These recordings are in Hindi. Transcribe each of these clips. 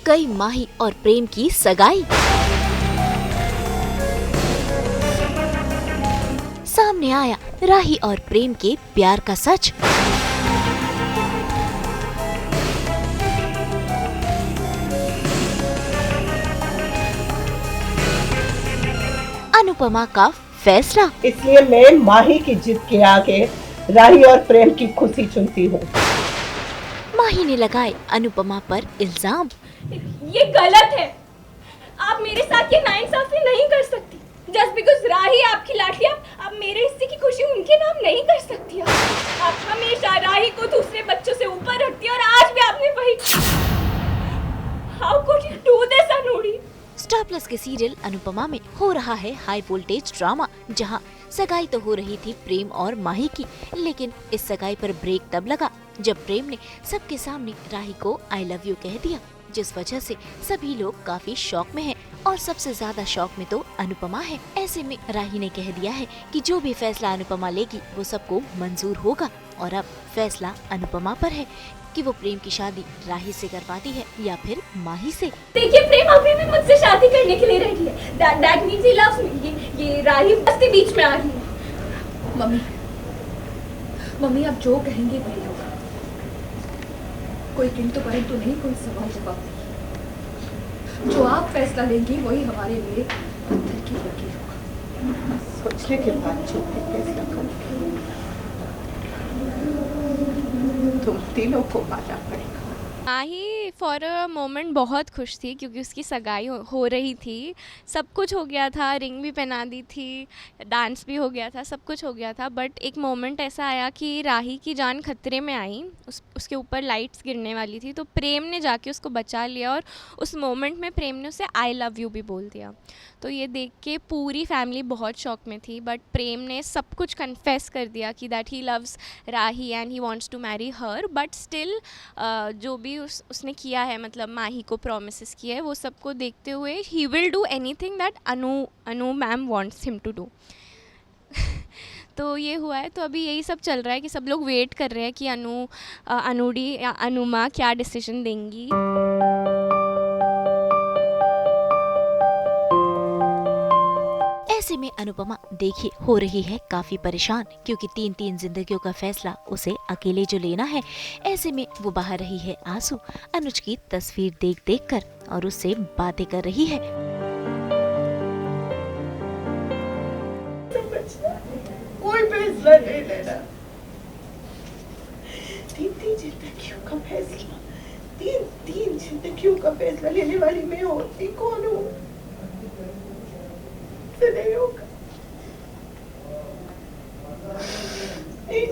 गई माही और प्रेम की सगाई। सामने आया राही और प्रेम के प्यार का सच। अनुपमा का फैसला। इसलिए मैं माही की जिद के आगे राही और प्रेम की खुशी चुनती हूँ। माही ने लगाए अनुपमा पर इल्जाम। ये गलत है। आप मेरे साथ ये नाइंसाफी नहीं कर सकती। जस्ट बिकॉज राही आपकी लाडली, आप मेरे हिस्से की खुशी उनके नाम नहीं कर सकती। आप हमेशा राही को दूसरे बच्चों से ऊपर रखती और आज भी आपने वही। How could you do this अनुड़ी? स्टार प्लस के सीरियल अनुपमा में हो रहा है हाई वोल्टेज ड्रामा, जहां सगाई तो हो रही थी प्रेम और माही की, लेकिन इस सगाई पर ब्रेक तब लगा जब प्रेम ने सबके सामने राही को आई लव यू कह दिया, जिस वजह से सभी लोग काफी शॉक में हैं और सबसे ज्यादा शॉक में तो अनुपमा है। ऐसे में राही ने कह दिया है कि जो भी फैसला अनुपमा लेगी वो सबको मंजूर होगा और अब फैसला अनुपमा पर है कि वो प्रेम की शादी राही से करवाती है या फिर माही से। देखिए, प्रेम अभी भी मुझसे शादी करने के लिए रेडी है। That means he loves me. ये राही बस के बीच में आ रही है। मम्मी आप जो कहेंगे वही होगा। कोई किंतु परंतु नहीं, कोई सवाल जवाब नहीं। जो आप फैसला लेंगी वही हमारे लिए पत्थर की लकीर होगा। सोचने के बाद जो भी फैसला करोगे तुम तीनों को पाना पड़ेगा। माही फॉर अ मोमेंट बहुत खुश थी क्योंकि उसकी सगाई हो रही थी। सब कुछ हो गया था, रिंग भी पहना दी थी, डांस भी हो गया था, सब कुछ हो गया था। बट एक मोमेंट ऐसा आया कि राही की जान खतरे में आई। उसके ऊपर लाइट्स गिरने वाली थी, तो प्रेम ने जाके उसको बचा लिया और उस मोमेंट में प्रेम ने उसे आई लव यू भी बोल दिया। तो ये देख के पूरी फैमिली बहुत शॉक में थी, बट प्रेम ने सब कुछ कन्फेस कर दिया कि that he loves Rahi and he wants to marry her. But still जो भी उसने किया है, मतलब माही को प्रॉमिसेस किए है, वो सबको देखते हुए he will do anything that Anu ma'am wants him to do. तो ये हुआ है। तो अभी यही सब चल रहा है कि सब लोग वेट कर रहे हैं कि अनुडी या अनुमा क्या डिसीजन देंगी। ऐसे में अनुपमा देखिए हो रही है काफी परेशान, क्योंकि 3 जिंदगियों का फैसला उसे अकेले जो लेना है। ऐसे में वो बहा रही है आंसू अनुज की तस्वीर देख कर और उससे बातें कर रही है। कोई फैसला नहीं लेना। 3 जिंदगियों का फैसला, 3 जिंदगियों का फैसला लेने वाली मैं होती कौन हूँ? नहीं होगा। नहीं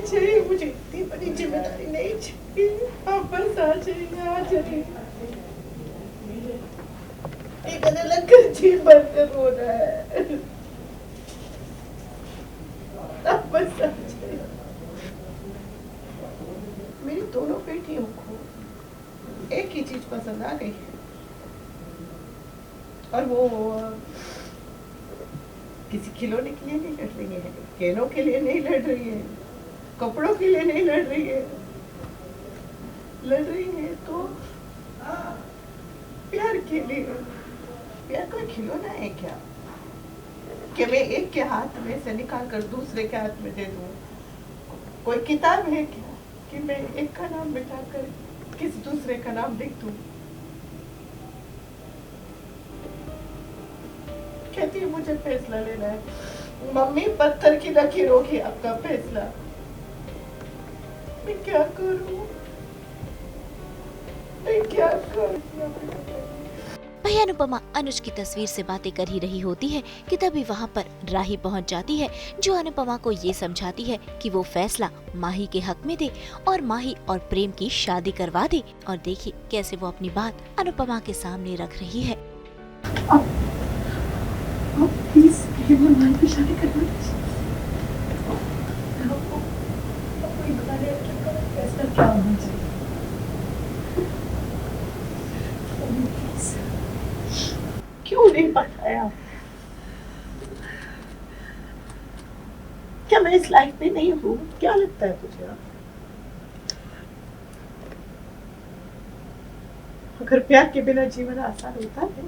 चाहिए मुझे इतनी बड़ी जिम्मेदारी नहीं चाहिए। आप बस आ जाइए। एक अलग कर जी बनकर रो रहा है। आप बस आ जाइए। मेरी दोनों बेटियों को एक ही चीज पसंद आ गई है और वो किसी खिलौने के लिए नहीं लड़ रही है, खेलों के लिए नहीं लड़ रही है, कपड़ों के लिए नहीं लड़ रही है। लड़ रही है तो प्यार के लिए। प्यार कोई खिलौना है क्या कि मैं एक के हाथ में से निकाल कर दूसरे के हाथ में दे दूं? कोई किताब है क्या कि मैं एक का नाम मिटाकर किसी दूसरे का नाम लिख दूं? कहती है मुझे फैसला लेना है। मम्मी पत्थर की लकीर होगी आपका फैसला। मैं क्या करूं? वही अनुपमा अनुज की तस्वीर से बातें कर ही रही होती है कि तभी वहाँ पर राही पहुँच जाती है, जो अनुपमा को ये समझाती है कि वो फैसला माही के हक में दे और माही और प्रेम की शादी करवा दे। और देखिए कैसे वो अपनी बात अनुपमा के सामने रख रही है। प्लीज माही की शादी करवा दीजिए। फैसला क्या होना चाहिए? क्यों नहीं बताया? क्या मैं इस लाइफ में नहीं हूँ? क्या लगता है तुझे? मगर प्यार के बिना जीवन आसान होता है?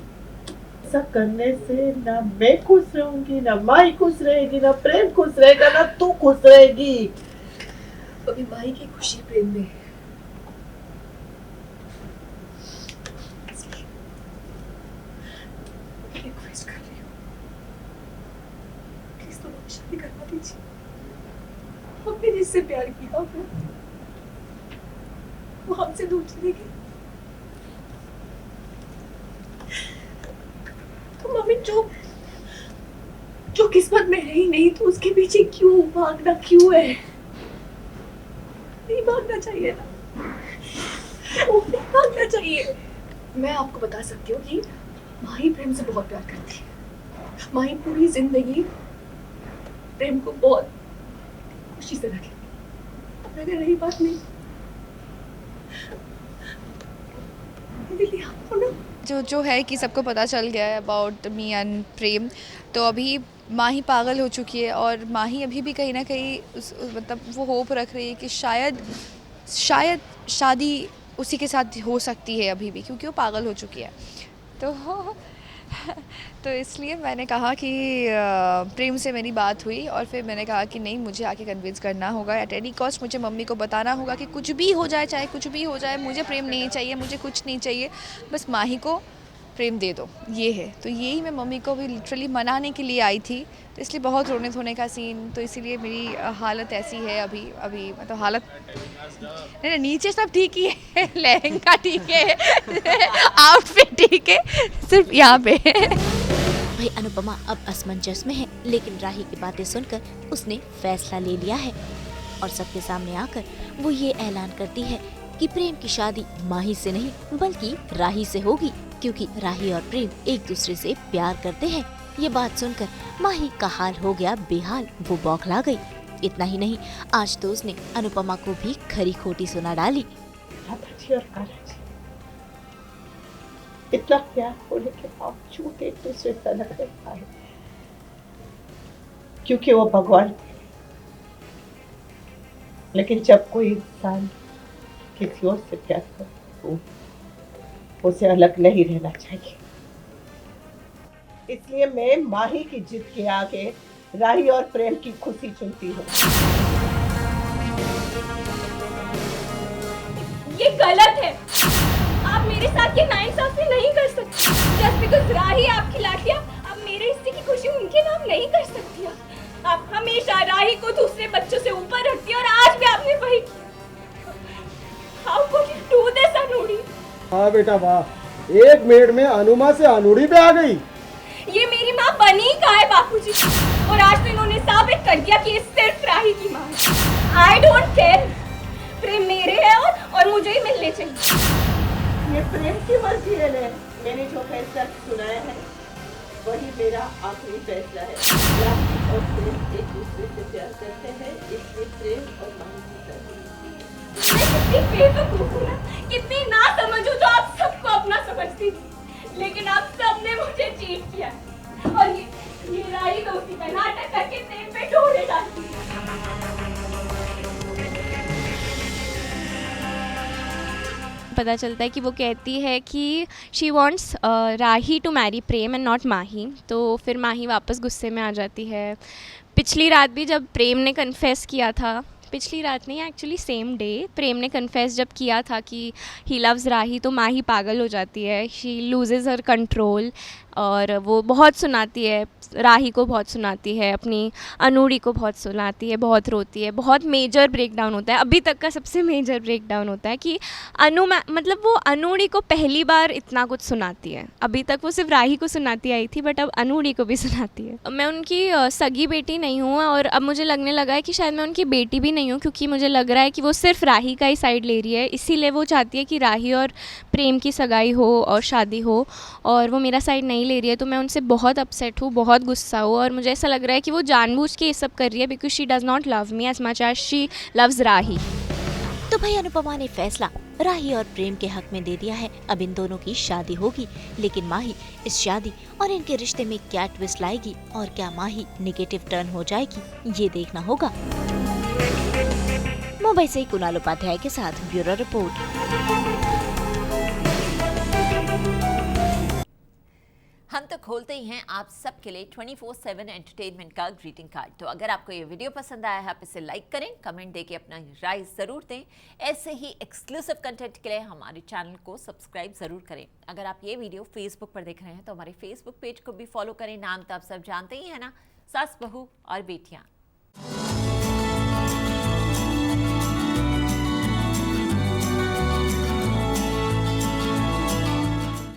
सब करने से ना मैं खुश रहूंगी, ना माई खुश रहेगी, ना प्रेम खुश रहेगा, ना तू खुश रहेगी। अभी माई की खुशी प्रेम में है। रिक्वेस्ट कर रही हूँ, प्लीज तो शादी करवा दीजिए। हमने जिससे प्यार किया वो हमसे दूर चले गए। तो मम्मी जो किस्मत में है ही नहीं तो उसके पीछे क्यों भागना क्यों है? नहीं भागना चाहिए ना, वो नहीं भागना चाहिए। मैं आपको बता सकती हूँ कि माही प्रेम से बहुत प्यार करती है। माही पूरी जिंदगी प्रेम को बहुत खुशी से रखेगी। अगर रही बात नहीं आपको ना जो है कि सबको पता चल गया है अबाउट मी एंड प्रेम, तो अभी माही पागल हो चुकी है और माही अभी भी कहीं ना कहीं मतलब वो होप रख रही है कि शायद शादी उसी के साथ हो सकती है अभी भी, क्योंकि वो पागल हो चुकी है। तो इसलिए मैंने कहा कि प्रेम से मेरी बात हुई और फिर मैंने कहा कि नहीं, मुझे आके कन्विंस करना होगा एट एनी कॉस्ट। मुझे मम्मी को बताना होगा कि कुछ भी हो जाए, चाहे कुछ भी हो जाए, मुझे प्रेम नहीं चाहिए, मुझे कुछ नहीं चाहिए, बस माही को प्रेम दे दो, ये है। तो यही मैं मम्मी को भी लिटरली मनाने के लिए आई थी, तो इसलिए बहुत रोने धोने का सीन। तो इसीलिए मेरी हालत ऐसी है अभी मतलब हालत नहीं, नीचे सब ठीक ही है, लहंगा ठीक है, आउटफिट ठीक है, सिर्फ यहाँ पे भाई अनुपमा अब असमंजस में है, लेकिन राही की बातें सुनकर उसने फैसला ले लिया है और सबके सामने आकर वो ये ऐलान करती है कि प्रेम की शादी माही से नहीं बल्कि राही से होगी, क्योंकि राही और प्रेम एक दूसरे से प्यार करते हैं। ये बात सुनकर माही का हाल हो गया बेहाल, वो बौखला गई। इतना ही नहीं, आज तो उसने अनुपमा को भी खरी खोटी सुना डाली। राधाजी और कान्हाजी इतना प्यार होने के बावजूद एक दूसरे से अलग रह पाए, क्योंकि वो भगवान थे। लेकिन जब कोई इंसान किसी और से प्यार करे तो उसे अलग नहीं रहना चाहिए। इसलिए मैं माही की जिद के आगे राही और प्रेम की खुशी चुनती हूँ। ये गलत है। आप मेरे साथ ये नाइंसाफी नहीं कर सकती। जस्ट बिकॉज़ राही आपकी लाडली, आप मेरे हिस्से की खुशी उनके नाम नहीं कर सकती। आप हमेशा राही को दूसरे बच्चों से ऊपर रखती और आज भी आपने वही किया। How could you do this, अनूरी? हाँ बेटा वाह, 1 मिनट में अनुमा से अनूरी पे आ गई। ये मेरी माँ बनी कहाँ है बापूजी? और आज तो इन्होंने साबित कर दिया कि ये सिर्फ राही की माँ है। I don't care। प्रेम मेरे है और मुझे ही मिलने चाहिए। ये प्रेम की मर्जी है। मैंने जो फैसला सुनाया है वही मेरा आखिरी फैसला है। राही और प्रेम एक दूसरे से प्यार करते हैं, इसलिए प्रेम और माही की शादी। मैं कितनी बेवकूफ हूँ ना, कितनी ना समझूं जो आप सबको अपना समझती थी, लेकिन आप सबने मुझे चीट किया और ये राही दोस्ती का नाटक करके प्रेम पे ढोले डालती है। पता चलता है कि वो कहती है कि she wants Rahi to marry Prem and not Mahi. तो फिर माही वापस गुस्से में आ जाती है। पिछली रात भी जब प्रेम ने कन्फेस किया था, पिछली रात नहीं एक्चुअली सेम डे, प्रेम ने कन्फेस जब किया था कि ही लव्स राही, तो माही पागल हो जाती है। शी लूजेज हर कंट्रोल और वो बहुत सुनाती है, राही को बहुत सुनाती है, अपनी अनूरी को बहुत सुनाती है, बहुत रोती है। बहुत मेजर ब्रेकडाउन होता है, अभी तक का सबसे मेजर ब्रेकडाउन होता है कि मतलब वो अनूरी को पहली बार इतना कुछ सुनाती है। अभी तक वो सिर्फ राही को सुनाती आई थी, बट अब अनूरी को भी सुनाती है। मैं उनकी सगी बेटी नहीं हूँ और अब मुझे लगने लगा है कि शायद मैं उनकी बेटी भी नहीं हूँ, क्योंकि मुझे लग रहा है कि वो सिर्फ राही का ही साइड ले रही है। इसीलिए वो चाहती है कि राही और प्रेम की सगाई हो और शादी हो, और वो मेरा साइड नहीं ले रही है। तो मैं उनसे बहुत अपसेट हूँ, बहुत गुस्सा हूँ, और मुझे ऐसा लग रहा है कि वो जानबूझ के ये सब कर रही है because she does not love me as much as she loves Rahi. तो भाई अनुपमा ने फैसला राही और प्रेम के हक में दे दिया है। अब इन दोनों की शादी होगी, लेकिन माही इस शादी और इनके रिश्ते में क्या ट्विस्ट लाएगी और क्या माही नेगेटिव टर्न हो जाएगी, ये देखना होगा। मुंबई से कुणाल उपाध्याय के साथ ब्यूरो रिपोर्ट। हम तो खोलते ही हैं आप सबके लिए 24/7 एंटरटेनमेंट का ग्रीटिंग कार्ड। तो अगर आपको ये वीडियो पसंद आया है आप इसे लाइक करें, कमेंट देके अपना राय ज़रूर दें। ऐसे ही एक्सक्लूसिव कंटेंट के लिए हमारे चैनल को सब्सक्राइब ज़रूर करें। अगर आप ये वीडियो फेसबुक पर देख रहे हैं तो हमारे फेसबुक पेज को भी फॉलो करें। नाम तो आप सब जानते ही है ना, सास बहू और बेटियाँ।